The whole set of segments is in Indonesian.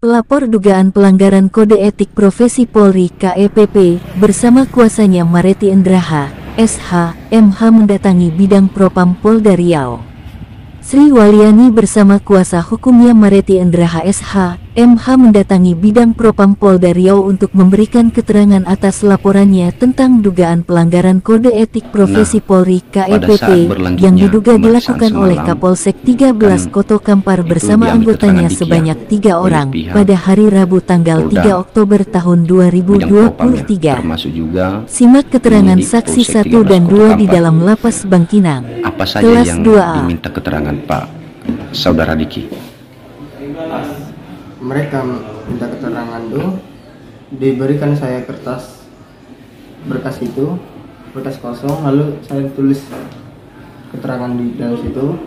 Pelapor dugaan pelanggaran kode etik profesi Polri KEPP bersama kuasanya Mareti Endraha, SH, MH mendatangi bidang Propam Polda Riau. Sri Walyani bersama kuasa hukumnya Mareti Endraha SH, MH mendatangi bidang Propam Polda Riau untuk memberikan keterangan atas laporannya tentang dugaan pelanggaran kode etik profesi Polri KEPP yang diduga dilakukan oleh Kapolsek 13 Koto Kampar bersama anggotanya sebanyak 3 orang pada hari Rabu tanggal 3 Oktober tahun 2023. Simak keterangan saksi 1 dan 2 di dalam Lapas Bangkinang. Apa saja Kelas yang 2A. diminta keterangan Pak Saudara Diki? Mereka minta keterangan itu, diberikan saya kertas berkas itu, berkas kosong, lalu saya tulis keterangan di dalam situ.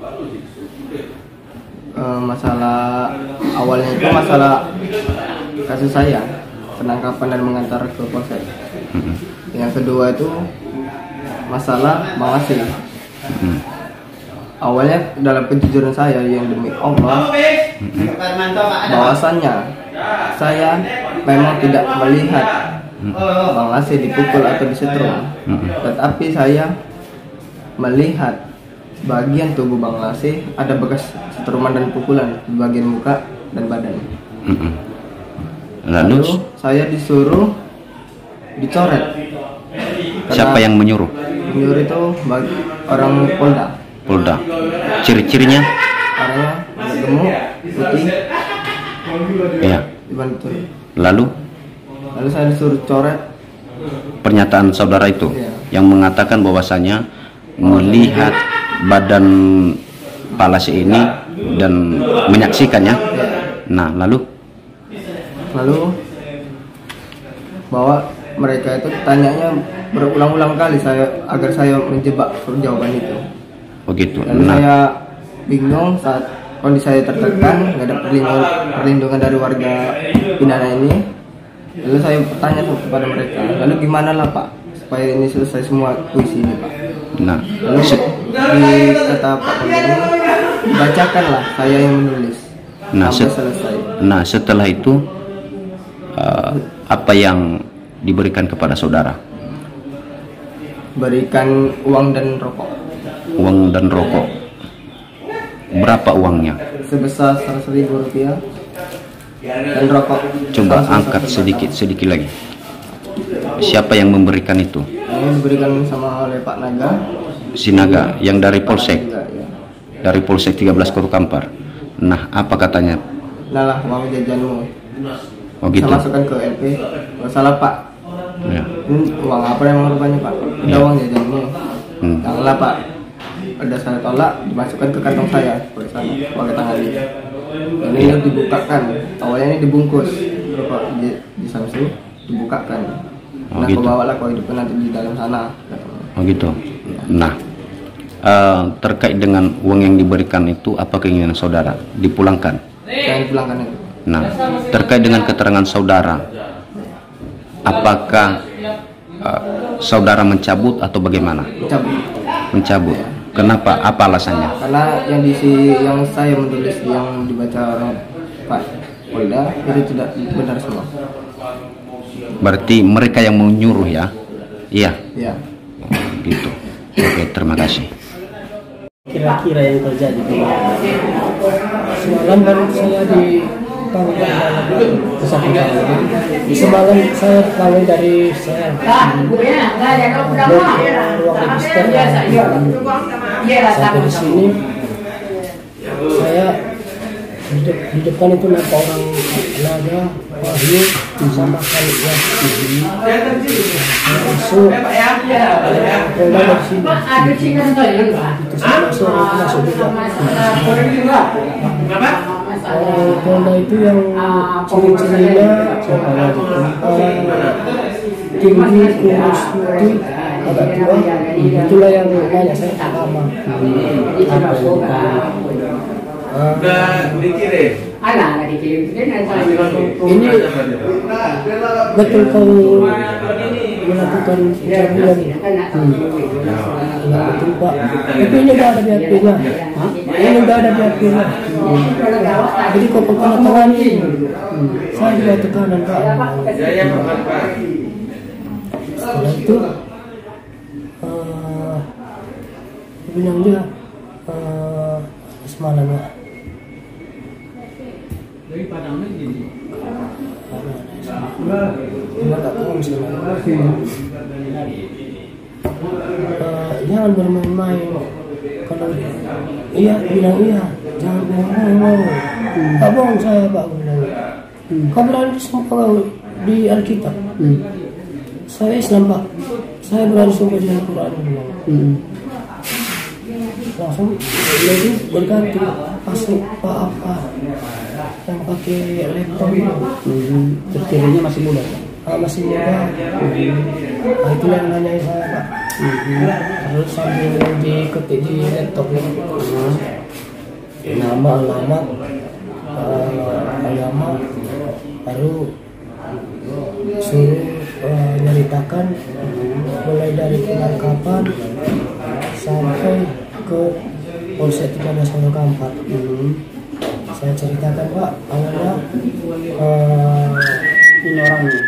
Masalah awalnya itu masalah kasus saya, penangkapan dan mengantar ke polsek. Yang kedua itu masalah mengawasi. Awalnya dalam kejujuran saya yang demi Allah, bahwasannya saya memang tidak melihat Bang Lase dipukul atau disetrum, tetapi saya melihat bagian tubuh Bang Lase ada bekas setruman dan pukulan di bagian muka dan badan. Lalu saya disuruh dicoret. Siapa yang menyuruh? Menyuruh itu orang Polda. Ciri-cirinya? Orangnya gemuk, putih. Ya. Lalu saya disuruh coret. Pernyataan saudara itu yang mengatakan bahwasanya melihat badan Pak Lase ini dan menyaksikannya. Nah, lalu bahwa mereka itu tanyanya berulang-ulang kali agar saya menjebak jawaban itu. Begitu. Lalu saya bingung saat kondisi saya tertekan, nggak ada perlindungan dari warga binaan ini. Lalu saya bertanya kepada mereka, lalu gimana lah Pak supaya ini selesai semua puisi ini Pak. Nah, lalu di kata Pak Polri, bacakanlah saya yang menulis sampai selesai. Nah, setelah itu apa yang diberikan kepada saudara? Berikan uang dan rokok. Uang dan rokok. Berapa uangnya? Sebesar Rp100.000 dan rokok. Coba angkat sedikit lagi. Siapa yang memberikan itu? Ini diberikan sama oleh Pak Naga. Si Naga yang dari Polsek. Naga, ya. Dari Polsek 13 Koto Kampar. Nah, apa katanya? Nah lah, uang jajanmu. Oh gitu. Saya masukkan ke LP. Nggak salah Pak. Ya. Ini uang apa yang mau rupanya Pak? Ada uang jajanmu. Janganlah Pak. Ada saya tolak, dimasukkan ke kantong saya oleh sana, pakai tangan ini. Dan ini dibukakan. Awalnya ini dibungkus, rokok di Samsung dibukakan. Nah, gitu. Kau bawalah kau hidupkan nanti di dalam sana. Oh gitu. Nah, terkait dengan uang yang diberikan itu, apa keinginan saudara? Dipulangkan? Jangan dipulangkan itu. Nah, terkait dengan keterangan saudara, apakah saudara mencabut atau bagaimana? Mencabut. Ya. Kenapa? Apa alasannya? Karena yang saya menulis yang dibaca oleh Pak Polda itu tidak benar semua. Berarti mereka yang menyuruh ya? Iya. Iya. Gitu. Oke, terima kasih. Kira-kira yang terjadi semalam kan saya semalam saya kawin dari saya sampai di sini saya di depan itu nampak orang Naga Wahyu sama kali ya langsung Polda dari sini saya masuk juga. Polda itu yang ciri-cirinya tinggi, kurus, putih, agak tua. Itulah yang nanya saya pertama. Ini betul kau melakukan pencabulan? Betul Pak. Tapi ini nggak ada BAP-nya. Ini nggak ada BAP-nya. Jadi kau tanda tangan ini. Saya juga tekanan Pak. Setelah itu bilang dia semalam Pak. Jangan bermain-main. Kalau iya bilang iya, jangan bohong. Tak bohong saya Pak bilang. Kau berani sumpah di Alkitab. Saya Islam Pak. Saya berani sumpah di Al-Quran. Langsung lagi berganti masuk Pak apa yang pakai laptop itu. Terkiranya masih muda. Masih muda. Itu yang nanyain saya Pak. Terus sambil diketik di laptop ini nama, alamat, baru suruh nyeritakan mulai dari penangkapan sampai ke Polsek 13 Kampar. Saya ceritakan Pak, awalnya Ini orangnya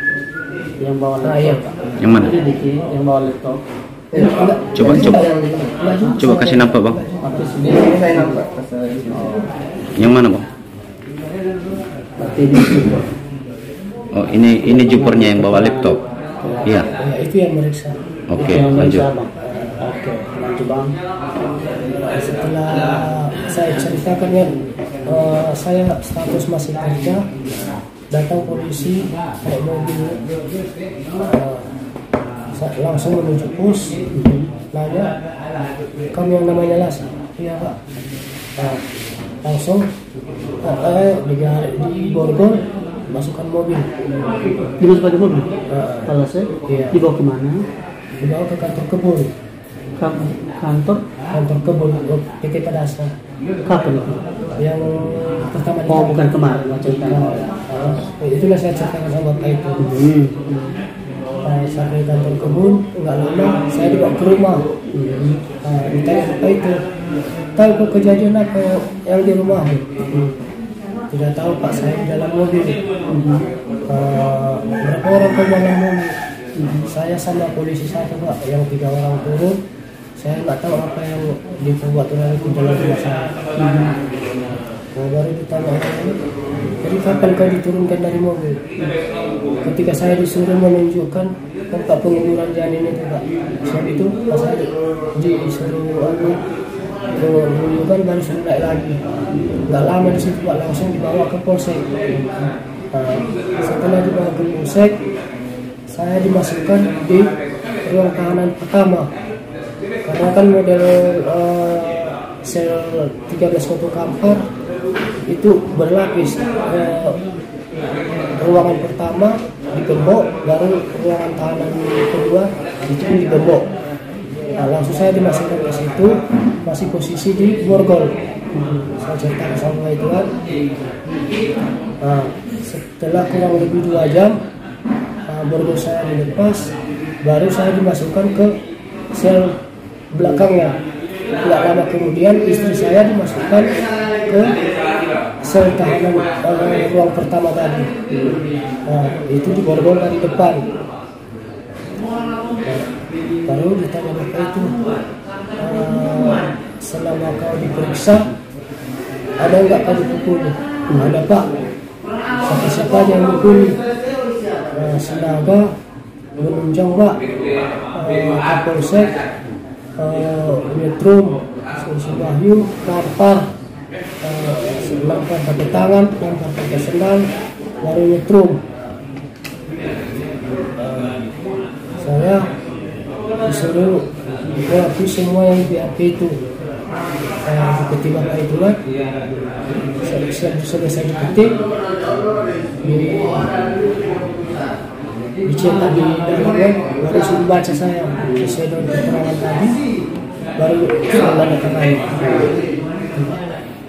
yang bawa laptop. iya Pak. Yang mana? Ini Diki yang bawa laptop. Coba kasih nampak Bang. Ini saya nampak pas saya Yang mana Bang? Oh ini jupernya yang bawa laptop. Iya. Itu yang meriksa. Oke, lanjut. Oke, lanjut Bang. Setelah saya ceritakan ya, saya status masih kerja, datang polisi naik mobil, langsung menuju pos, nanya kamu yang namanya Las? Iya Pak. Langsung di borgol masukkan mobil. Dimasukkan di mobil? Kalau saya Iya. dibawa kemana? Dibawa ke kantor kebun. Kantor? Kantor kebun PT Padasa. Kapan itu? Yang pertama Oh, bukan kemarin cerita. itulah saya ceritakan sama Bapak itu. Sampai kantor kebun, nggak lama saya dibawa ke rumah. Ditanya apa itu, tahu kok kejadian apa yang di rumah? Tidak tahu Pak, saya di dalam mobil. Berapa orang ke dalam mobil? Saya sama polisi satu Pak, yang 3 orang turun. Saya nggak tahu apa yang dibuat oleh itu dalam rumah saya. Baru ditanya, jadi kapan kau diturunkan dari mobil? Ketika saya disuruh menunjukkan tempat penguburan janin itu Pak. Sebab itu pas saya disuruh menunjukkan baru suruh naik lagi. Nggak lama di situ Pak, langsung dibawa ke Polsek. Setelah dibawa ke Polsek, saya dimasukkan di ruang tahanan pertama. Karena kan model sel 13 Kota Kampar itu berlapis. Ruangan pertama digembok, baru ruangan tahanan kedua itu pun digembok. Langsung saya dimasukkan ke situ, masih posisi di borgol. Saya ceritakan sama itu kan. Setelah kurang lebih 2 jam, borgol saya dilepas, baru saya dimasukkan ke sel belakangnya. Tidak lama kemudian istri saya dimasukkan ke sel tahanan ruang pertama tadi. Itu diborgol dari depan. Baru ditanya Bapak itu, selama kau diperiksa ada nggak kau dipukuli? Ada Pak. Siapa aja yang dipukuli? Senaga menunjang Pak, Kapolsek, Metrum, Sulsi Wahyu, Kampar, lampar pakai tangan, lampar pakai sendal, baru Metrum. Saya disuruh mengakui semua yang BAP itu. dipeti bapak itu kan, selesai dipeti, dicetak di dalam web, baru suruh baca saya sesuai dengan keterangan tadi, baru tanda tangan.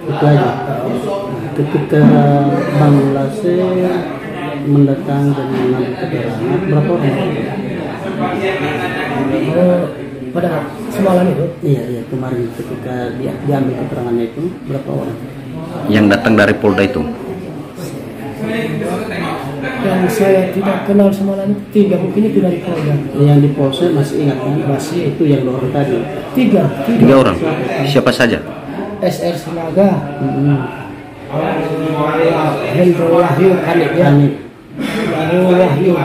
Itu aja. Ketika Bang Lase mendatang dan mengambil keterangan, berapa orang? Pada semalam itu? Iya, kemarin ketika diambil keterangannya itu berapa orang? Yang datang dari Polda itu? Yang saya tidak kenal semalam itu 3, mungkin itu dari Polda. Yang di Polsek masih ingat kan? Masih, itu yang 2 orang tadi. 3 orang. Siapa saja? SR Sinaga, Hendro Wahyu, Kanitnya, Hendro Wahyu,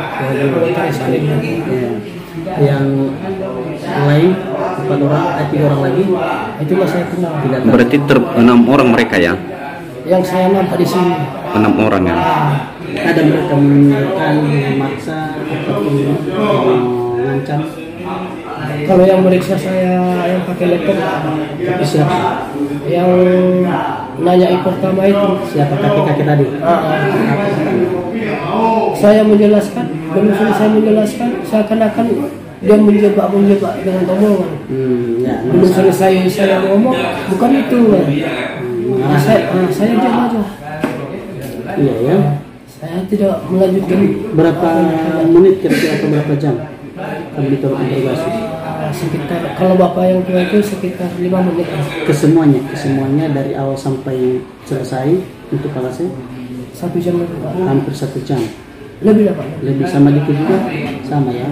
yang lain 4 orang, 3 orang lagi itu saya kenal. Berarti 6 orang mereka ya? Yang saya nampak di sini 6 orang ya? Ada mereka menunjukkan memaksa ataupun mengancam. Kalau yang meriksa saya yang pakai laptop, Siapa? yang nanya pertama itu Siapa kakek-kakek tadi? Saya menjelaskan, belum selesai menjelaskan, seakan-akan dia menjebak dengan omongan. Belum selesai saya ngomong, bukan itu. Saya diam aja. Iya ya. Saya tidak melanjutkan. Berapa menit kira-kira atau berapa jam kamu ditaruh interogasi? Sekitar, kalau bapak yang tua itu sekitar 5 menit. Kesemuanya dari awal sampai selesai untuk Palase? 1 jam lebih, Pak. Hampir 1 jam. Lebih lah, Pak. Lebih sama dikit juga? Sama ya.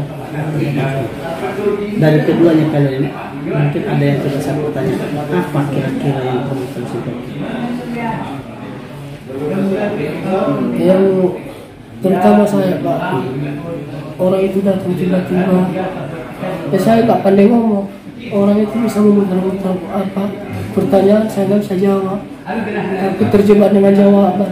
Dari keduanya kalian, mungkin ada yang tidak saya bertanya, apa kira-kira yang kamu temukan? Yang terutama saya, Pak, orang itu datang tiba-tiba, saya nggak pandai ngomong. Orang itu bisa memutar-mutar apa pertanyaan, saya nggak bisa jawab, tapi terjebak dengan jawaban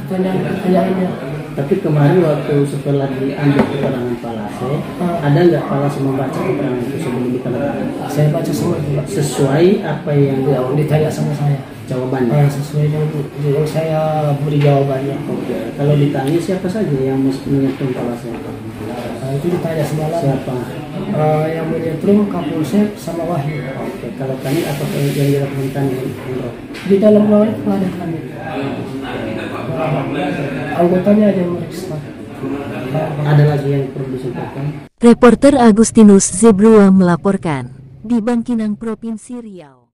pertanyaannya. Tapi kemarin waktu setelah diambil keterangan Palase, ada nggak Palase membaca keterangan itu sebelum ditandatangani? Saya baca semua itu, Pak. Sesuai apa yang ditanya sama saya. Jawabannya? Sesuai dengan yang saya beri jawabannya. Oke. Kalau ditanya siapa saja yang menyetrum Palase? Itu ditanya semalam. Siapa? Yang menyetrum Kapolsek sama Wahyu. Oke. Kalau kami apa yang dilakukan kami? Di dalam ruangan itu ada kami. Anggotanya aja yang meriksa. Ada lagi yang perlu disampaikan? Reporter Agustinus Zebrua melaporkan di Bangkinang, Provinsi Riau.